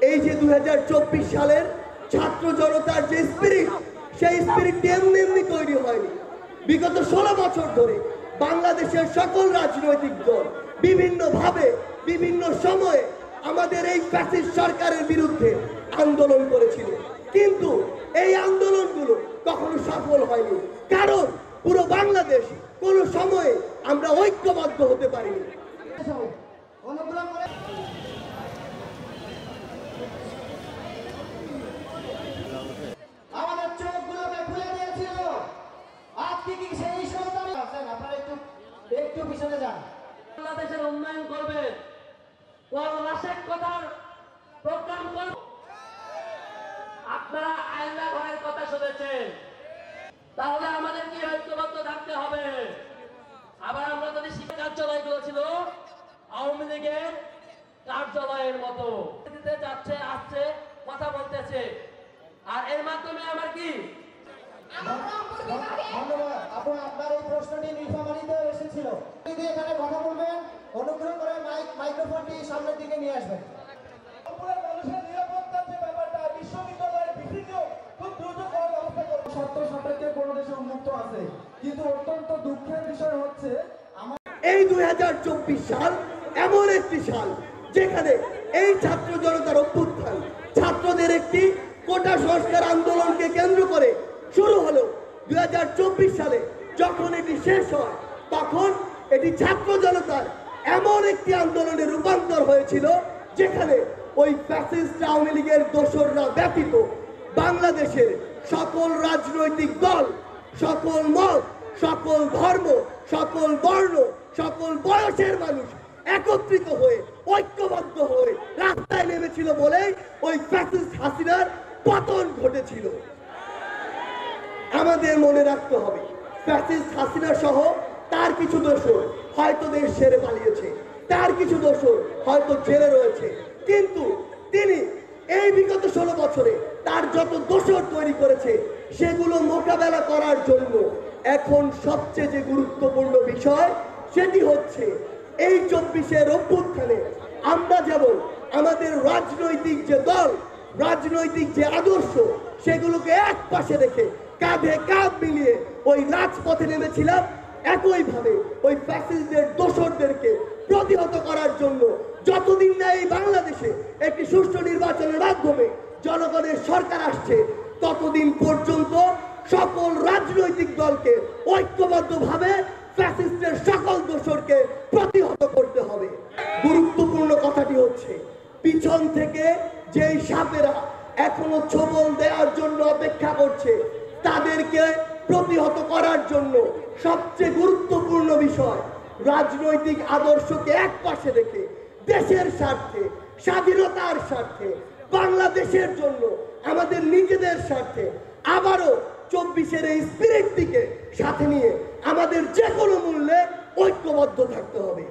এই যে 2024 সালের ছাত্র জনতার যে স্পিরিট, সেই স্পিরিট এমনি এমনি তৈরি হয়নি। বিগত 16 বছর ধরে বাংলাদেশের সকল রাজনৈতিক দল বিভিন্নভাবে বিভিন্ন সময়ে আমাদের এই ফ্যাসিস্ট সরকারের বিরুদ্ধে আন্দোলন করেছিল, কিন্তু এই আন্দোলনগুলো কখনো সফল হয়নি, কারণ পুরো বাংলাদেশ কোনো সময়ে আমরা ঐক্যবদ্ধ হতে পারিনি। আমাদের চোখগুলোকে খুলে দিয়েছিল। আজকে কি সেই সন্তান আছেন? আপনারা একটু পিছনে যান। বাংলাদেশের উন্নয়ন করবে, রাশেক কথার প্রোগ্রাম করবে। আপনারা আয়না ঘরের কথা শুনেছেন, তাহলে আমাদের কি ঐক্যবদ্ধ থাকতে হবে। আবার আমরা যদি শিক্ষা কার্যালয়গুলো ছিল আওয়ামী লীগের কার্যালয়ের মতো যাচ্ছে, আসছে, কথা বলতেছে, আর এর মাধ্যমে আমার কি ধন্যবাদ। আপনার এই প্রশ্নটি নীলফামারীতে এসেছিল। যদি এখানে কথা বলবেন, অনুগ্রহ করে মাইক্রোফোনটি সামনের দিকে নিয়ে আসবেন। মানুষের নিরাপত্তার যে ব্যাপারটা, বিশ্ববিদ্যালয়ের বিভিন্ন খুব দ্রুত করার ব্যবস্থা করবে। শর্ত সাপেক্ষে কোনো দেশে উন্মুক্ত আছে, কিন্তু অত্যন্ত দুঃখের বিষয় হচ্ছে এই 2024 সাল এমন একটি সাল যেখানে এই ছাত্র জনতার অভ্যুত্থান, ছাত্রদের একটি কোটা সংস্কার আন্দোলনকে কেন্দ্র করে শুরু হলো। 2024 সালে যখন এটি শেষ হয়, তখন এটি ছাত্র জনতার এমন একটি আন্দোলনে রূপান্তর হয়েছিল যেখানে ওই ফ্যাসিস্ট আওয়ামী লীগের দোসররা ব্যতীত বাংলাদেশের সকল রাজনৈতিক দল, সকল মত, সকল ধর্ম, সকল বর্ণ, সকল বয়সের মানুষ একত্রিত হয়ে ঐক্যবদ্ধ হয়ে রাস্তায় নেমেছিল বলেই ওই ফ্যাসিস্ট হাসিনার পতন ঘটেছিল। আমাদের মনে রাখতে হবে, ফ্যাসিস্ট হাসিনা সহ তার কিছু দোসর হয়তো দেশ ছেড়ে পালিয়েছে, তার কিছু দোসর হয়তো জেলে রয়েছে, কিন্তু তিনি এই বিগত 16 বছরে তার যত দোসর তৈরি করেছে সেগুলো মোকাবেলা করার জন্য এখন সবচেয়ে যে গুরুত্বপূর্ণ বিষয় সেটি হচ্ছে এই 24-এর অভ্যুত্থানে আমরা যেমন আমাদের রাজনৈতিক যে দল, রাজনৈতিক যে আদর্শ, সেগুলোকে এক পাশে রেখে কাঁধে কাঁধ মিলিয়ে ওই রাজপথে নেমেছিলাম, একইভাবে ওই ফ্যাসিস্টদের দোসরদেরকে প্রতিহত করার জন্য যতদিন না এই বাংলাদেশে একটি সুষ্ঠু নির্বাচনের মাধ্যমে জনগণের সরকার আসছে, ততদিন পর্যন্ত সকল রাজনৈতিক দলকে ঐক্যবদ্ধভাবে ফ্যাসিস্টের সকল দোসরকে প্রতিহত করতে হবে। গুরুত্বপূর্ণ কথাটি হচ্ছে, পিছন থেকে যেই সাপেরা এখনো ছোবল দেওয়ার জন্য অপেক্ষা করছে, তাদেরকে প্রতিহত করার জন্য সবচেয়ে গুরুত্বপূর্ণ বিষয় রাজনৈতিক আদর্শকে এক পাশে রেখে দেশের স্বার্থে, স্বাধীনতার স্বার্থে, বাংলাদেশের জন্য, আমাদের নিজেদের স্বার্থে আবারও 24-এর এই স্পিরিটটিকে সাথে নিয়ে আমাদের যে কোনো মূল্যে ঐক্যবদ্ধ থাকতে হবে।